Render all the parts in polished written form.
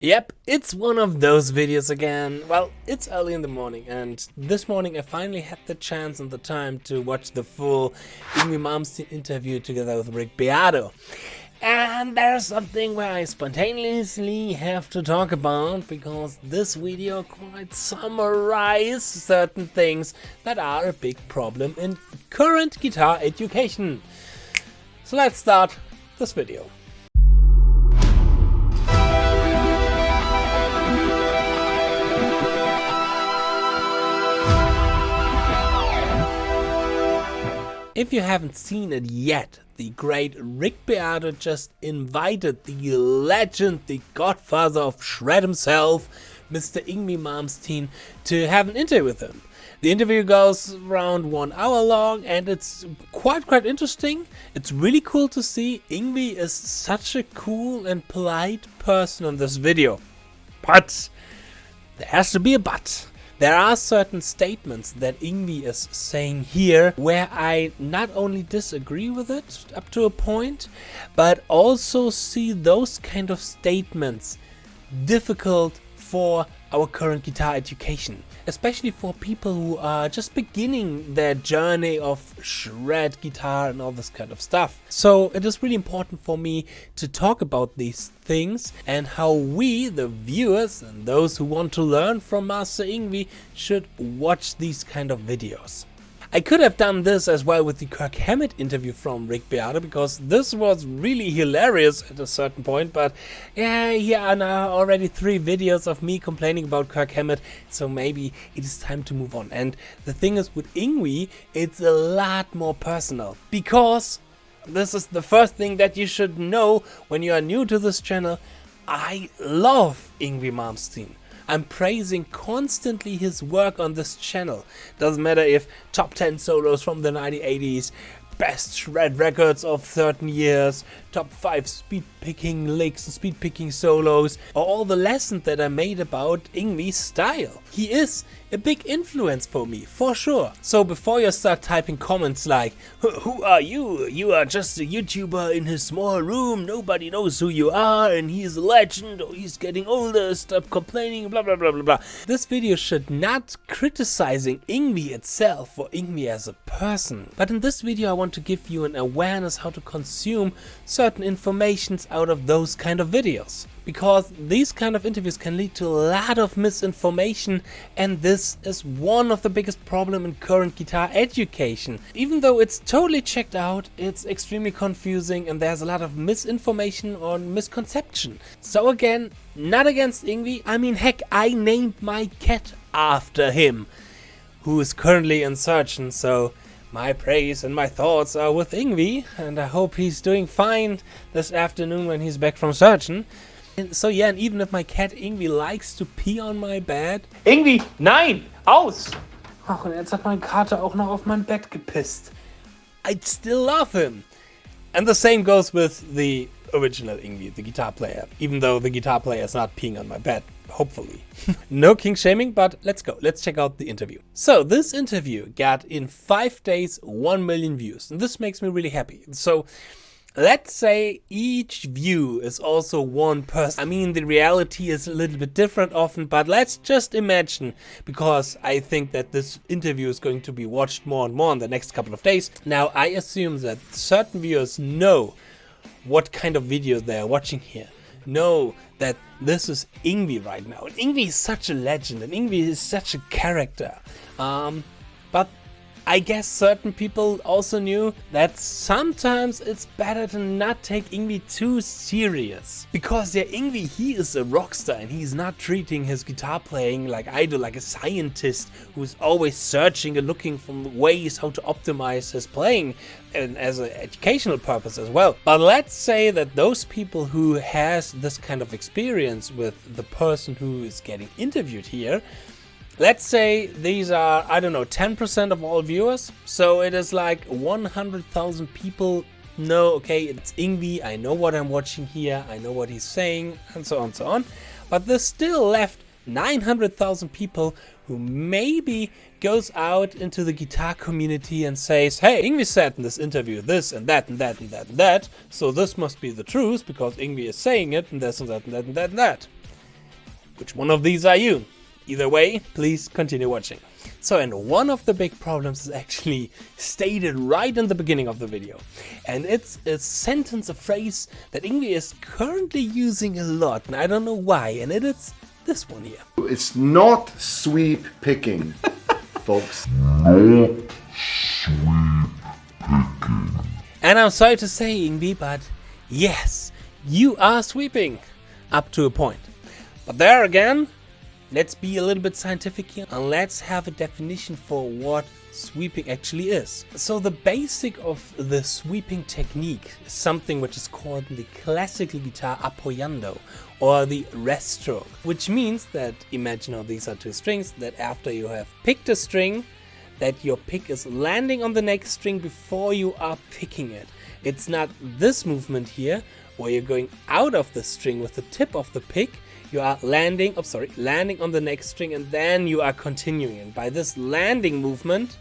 Yep, it's one of those videos again. Well, it's early in the morning, and this morning I finally had the chance and the time to watch the full YNGWIE MALMSTEEN interview together with Rick Beato. And there's something where I spontaneously have to talk about, because this video quite summarizes certain things that are a big problem in current guitar education. So let's start this video. If you haven't seen it yet, the great Rick Beato just invited the legend, the godfather of shred himself, Mr. YNGWIE MALMSTEEN, to have an interview with him. The interview goes around 1 hour long, and it's quite interesting. It's really cool to see. YNGWIE is such a cool and polite person on this video. But there has to be a but. There are certain statements that YNGWIE is saying here where I not only disagree with it up to a point, but also see those kind of statements difficult for our current guitar education, especially for people who are just beginning their journey of shred guitar and all this kind of stuff. So it is really important for me to talk about these things and how we, the viewers and those who want to learn from Master YNGWIE, should watch these kind of videos. I could have done this as well with the Kirk Hammett interview from Rick Beato, because this was really hilarious at a certain point, but yeah, here are now already 3 videos of me complaining about Kirk Hammett, so maybe it is time to move on. And the thing is, with YNGWIE, it's a lot more personal, because this is the first thing that you should know when you are new to this channel. I love YNGWIE MALMSTEEN. I'm praising constantly his work on this channel. Doesn't matter if top 10 solos from the 1980s, best shred records of 13 years, top 5 speed picking licks and speed picking solos, or all the lessons that I made about YNGWIE's style. He is a big influence for me, for sure. So before you start typing comments like, "Who are you? You are just a YouTuber in his small room, nobody knows who you are, and he's a legend, or he's getting older, stop complaining, blah blah blah blah blah." This video should not criticizing YNGWIE itself or YNGWIE as a person. But in this video I want to give you an awareness how to consume certain informations out of those kind of videos. Because these kind of interviews can lead to a lot of misinformation, and this is one of the biggest problems in current guitar education. Even though it's totally checked out, it's extremely confusing and there's a lot of misinformation or misconception. So again, not against YNGWIE. I mean, heck, I named my cat after him, who is currently in surgeon, so my praise and my thoughts are with YNGWIE, and I hope he's doing fine this afternoon when he's back from surgeon. So yeah, and even if my cat YNGWIE likes to pee on my bed. YNGWIE, nein, aus! Ach, und jetzt hat mein Kater auch noch auf mein Bett gepisst. I'd still love him. And the same goes with the original YNGWIE, the guitar player. Even though the guitar player is not peeing on my bed, hopefully. No king shaming, but let's go. Let's check out the interview. So this interview got in 5 days 1 million views, and this makes me really happy. So let's say each view is also one person. I mean, the reality is a little bit different often, but let's just imagine, because I think that this interview is going to be watched more and more in the next couple of days. Now, I assume that certain viewers know what kind of videos they are watching here, know that this is YNGWIE right now. And YNGWIE is such a legend, and YNGWIE is such a character. But I guess certain people also knew that sometimes it's better to not take YNGWIE too serious. Because yeah, YNGWIE, he is a rock star, and he's not treating his guitar playing like I do, like a scientist who's always searching and looking for ways how to optimize his playing, and as an educational purpose as well. But let's say that those people who has this kind of experience with the person who is getting interviewed here, let's say these are, I don't know, 10% of all viewers. So it is like 100,000 people know, okay, it's YNGWIE, I know what I'm watching here, I know what he's saying, and so on and so on. But there's still left 900,000 people who maybe goes out into the guitar community and says, hey, YNGWIE said in this interview this and that and that and that and that, so this must be the truth because YNGWIE is saying it and this and that and that and that and that. Which one of these are you? Either way, please continue watching. So, and one of the big problems is actually stated right in the beginning of the video. And it's a sentence, a phrase that YNGWIE is currently using a lot, and I don't know why, and it's this one here. It's not sweep picking, folks. And I'm sorry to say, YNGWIE, but yes, you are sweeping up to a point. But there again, let's be a little bit scientific here and let's have a definition for what sweeping actually is. So the basic of the sweeping technique is something which is called in the classical guitar apoyando, or the rest stroke, which means that, imagine how these are two strings, that after you have picked a string, that your pick is landing on the next string before you are picking it. It's not this movement here where you're going out of the string with the tip of the pick. You are landing on the next string, and then you are continuing. And by this landing movement,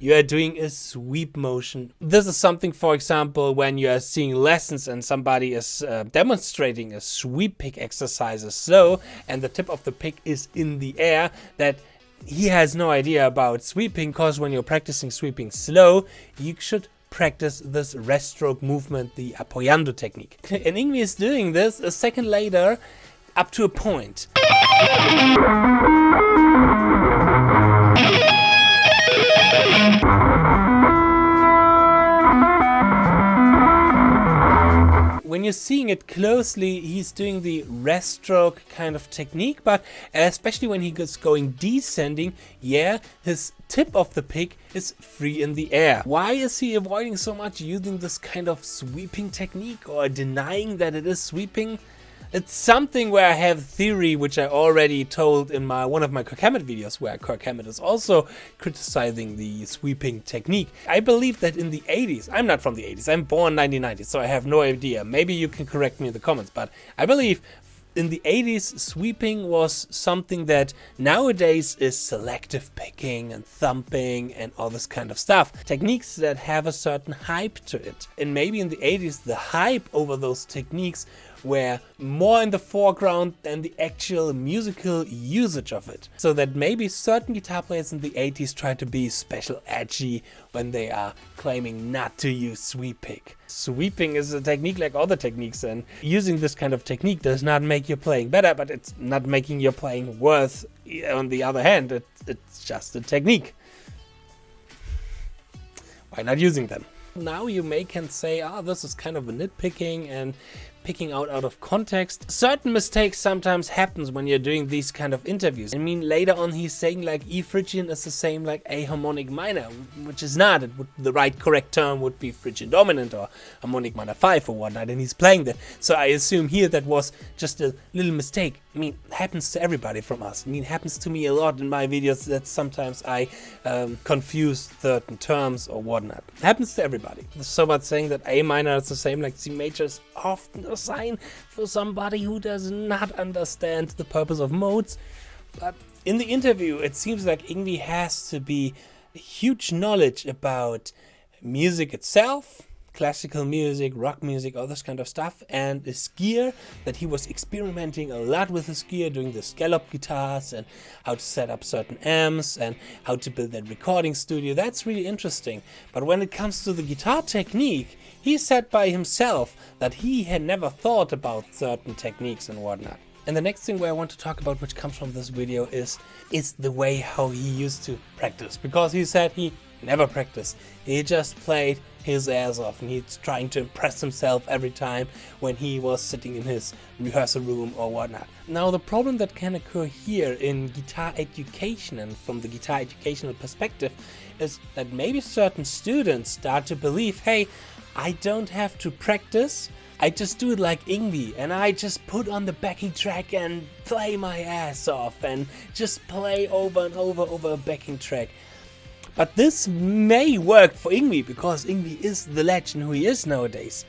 you are doing a sweep motion. This is something, for example, when you are seeing lessons and somebody is demonstrating a sweep pick exercise slow, and the tip of the pick is in the air, that he has no idea about sweeping, because when you're practicing sweeping slow, you should practice this rest stroke movement, the apoyando technique. And YNGWIE is doing this a second later, up to a point. When you're seeing it closely, he's doing the rest stroke kind of technique, but especially when he gets going descending, yeah, his tip of the pick is free in the air. Why is he avoiding so much using this kind of sweeping technique, or denying that it is sweeping? It's something where I have theory, which I already told in one of my Kirk Hammett videos, where Kirk Hammett is also criticizing the sweeping technique. I believe that in the 80s, I'm not from the 80s, I'm born 1990, so I have no idea. Maybe you can correct me in the comments, but I believe in the 80s, sweeping was something that nowadays is selective picking and thumping and all this kind of stuff. Techniques that have a certain hype to it. And maybe in the 80s, the hype over those techniques were more in the foreground than the actual musical usage of it. So that maybe certain guitar players in the 80s try to be special edgy when they are claiming not to use sweep pick. Sweeping is a technique like other techniques, and using this kind of technique does not make your playing better, but it's not making your playing worse. On the other hand, it's just a technique. Why not using them? Now you can say, this is kind of a nitpicking and picking out of context. Certain mistakes sometimes happens when you're doing these kind of interviews. I mean, later on he's saying like E Phrygian is the same like A harmonic minor, which is not. The right correct term would be Phrygian dominant or harmonic minor 5 or whatnot, and he's playing that. So I assume here that was just a little mistake. I mean, happens to everybody from us. I mean, happens to me a lot in my videos that sometimes I confuse certain terms or whatnot. Happens to everybody. So much saying that A minor is the same like C major is often a sign for somebody who does not understand the purpose of modes. But in the interview, it seems like YNGWIE has to be a huge knowledge about music itself, classical music, rock music, all this kind of stuff, and his gear, that he was experimenting a lot with his gear, doing the scallop guitars and how to set up certain amps and how to build that recording studio. That's really interesting. But when it comes to the guitar technique, he said by himself that he had never thought about certain techniques and whatnot. And the next thing where I want to talk about, which comes from this video, is the way how he used to practice. Because he said he never practiced. He just played his ass off, and he's trying to impress himself every time when he was sitting in his rehearsal room or whatnot. Now the problem that can occur here in guitar education and from the guitar educational perspective is that maybe certain students start to believe, hey, I don't have to practice, I just do it like YNGWIE, and I just put on the backing track and play my ass off and just play over and over a backing track. But this may work for YNGWIE because YNGWIE is the legend who he is nowadays.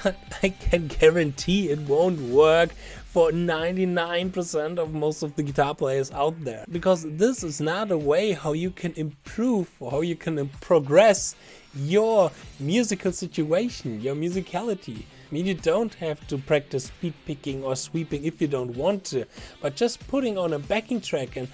But I can guarantee it won't work for 99% of most of the guitar players out there. Because this is not a way how you can improve or how you can progress your musical situation, your musicality. I mean, you don't have to practice beat picking or sweeping if you don't want to, but just putting on a backing track and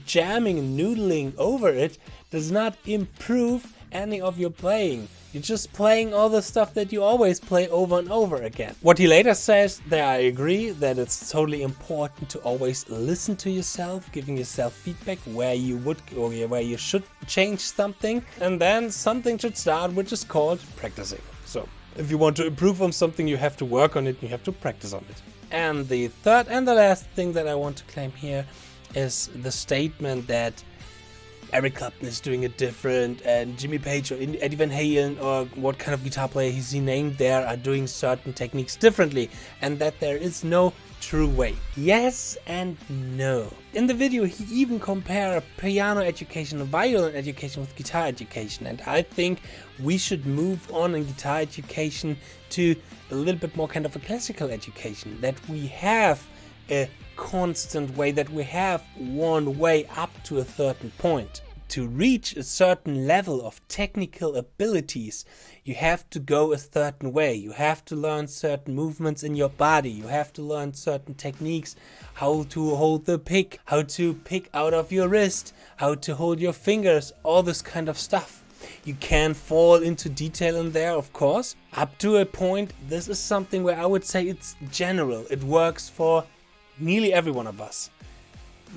jamming and noodling over it does not improve any of your playing. You're just playing all the stuff that you always play over and over again. What he later says, there I agree, that it's totally important to always listen to yourself, giving yourself feedback where you would or where you should change something, and then something should start, which is called practicing. So if you want to improve on something, you have to work on it, you have to practice on it. And the third and the last thing that I want to claim here is the statement that Eric Clapton is doing it different, and Jimmy Page or Eddie Van Halen or what kind of guitar player he's named there are doing certain techniques differently, and that there is no true way. Yes and no. In the video he even compared piano education and violin education with guitar education, and I think we should move on in guitar education to a little bit more kind of a classical education, that we have a constant way, that we have one way up to a certain point. To reach a certain level of technical abilities, you have to go a certain way. You have to learn certain movements in your body. You have to learn certain techniques, how to hold the pick, how to pick out of your wrist, how to hold your fingers, all this kind of stuff. You can fall into detail in there, of course. Up to a point, this is something where I would say it's general. It works for nearly every one of us.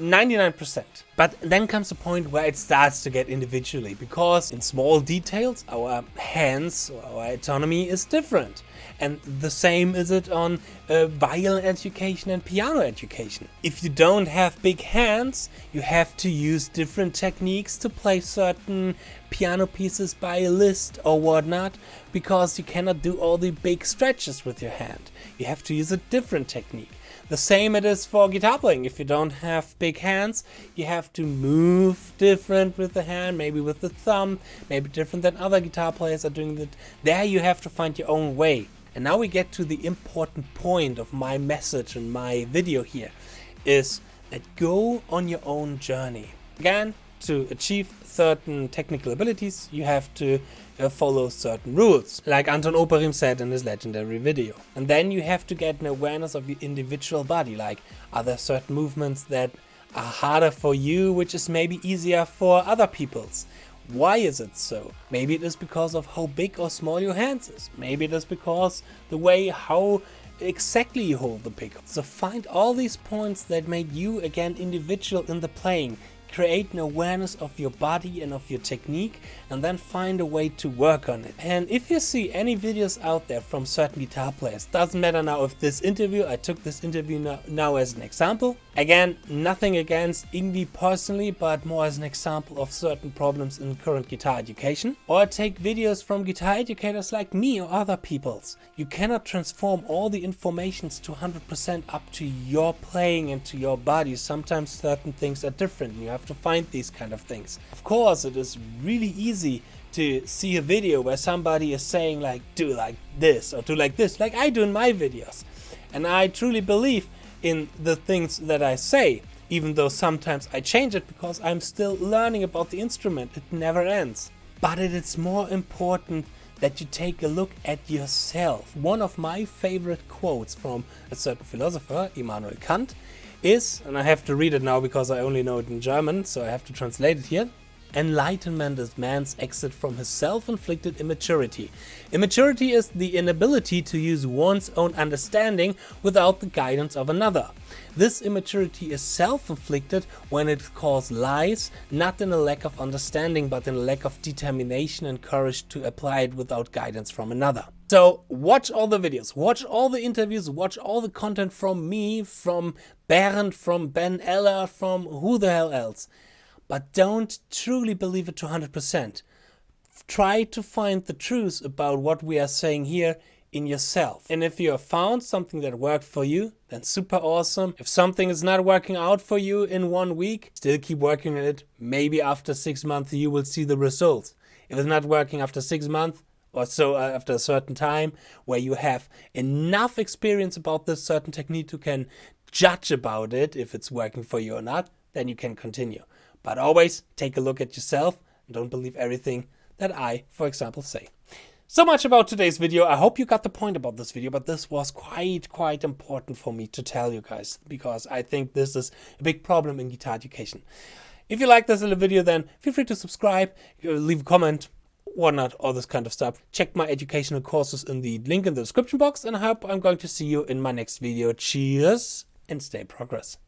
99%. But then comes a point where it starts to get individually, because in small details our hands or our autonomy is different. And the same is it on violin education and piano education. If you don't have big hands, you have to use different techniques to play certain piano pieces by a list or whatnot, because you cannot do all the big stretches with your hand. You have to use a different technique. The same it is for guitar playing. If you don't have big hands, you have to move different with the hand, maybe with the thumb, maybe different than other guitar players are doing it. There you have to find your own way. And now we get to the important point of my message and my video here, is that go on your own journey. Again, to achieve certain technical abilities, you have to follow certain rules, like Anton Operim said in his legendary video. And then you have to get an awareness of your individual body, like are there certain movements that are harder for you, which is maybe easier for other people's. Why is it so? Maybe it is because of how big or small your hands is. Maybe it is because the way how exactly you hold the pick. So find all these points that made you again individual in the playing. Create an awareness of your body and of your technique, and then find a way to work on it. And if you see any videos out there from certain guitar players, doesn't matter now if this interview, I took this interview now as an example. Again, nothing against YNGWIE personally, but more as an example of certain problems in current guitar education. Or take videos from guitar educators like me or other people's. You cannot transform all the informations to 100% up to your playing and to your body. Sometimes certain things are different. You have to find these kind of things. Of course, it is really easy to see a video where somebody is saying like, do like this or do like this, like I do in my videos. And I truly believe in the things that I say, even though sometimes I change it because I'm still learning about the instrument. It never ends. But it is more important that you take a look at yourself. One of my favorite quotes from a certain philosopher, Immanuel Kant, is, and I have to read it now because I only know it in German, so I have to translate it here. Enlightenment is man's exit from his self-inflicted immaturity. Immaturity is the inability to use one's own understanding without the guidance of another. This immaturity is self-inflicted when it causes lies, not in a lack of understanding, but in a lack of determination and courage to apply it without guidance from another. So watch all the videos, watch all the interviews, watch all the content from me, from Bernd, from Ben Eller, from who the hell else. But don't truly believe it to 100%. Try to find the truth about what we are saying here in yourself. And if you have found something that worked for you, then super awesome. If something is not working out for you in 1 week, still keep working on it. Maybe after 6 months you will see the results. If it's not working after 6 months, or so after a certain time, where you have enough experience about this certain technique, you can judge about it, if it's working for you or not, then you can continue. But always take a look at yourself and don't believe everything that I, for example, say. So much about today's video. I hope you got the point about this video, but this was quite important for me to tell you guys, because I think this is a big problem in guitar education. If you like this little video, then feel free to subscribe, leave a comment, whatnot, all this kind of stuff. Check my educational courses in the link in the description box, and I hope I'm going to see you in my next video. Cheers and stay progress.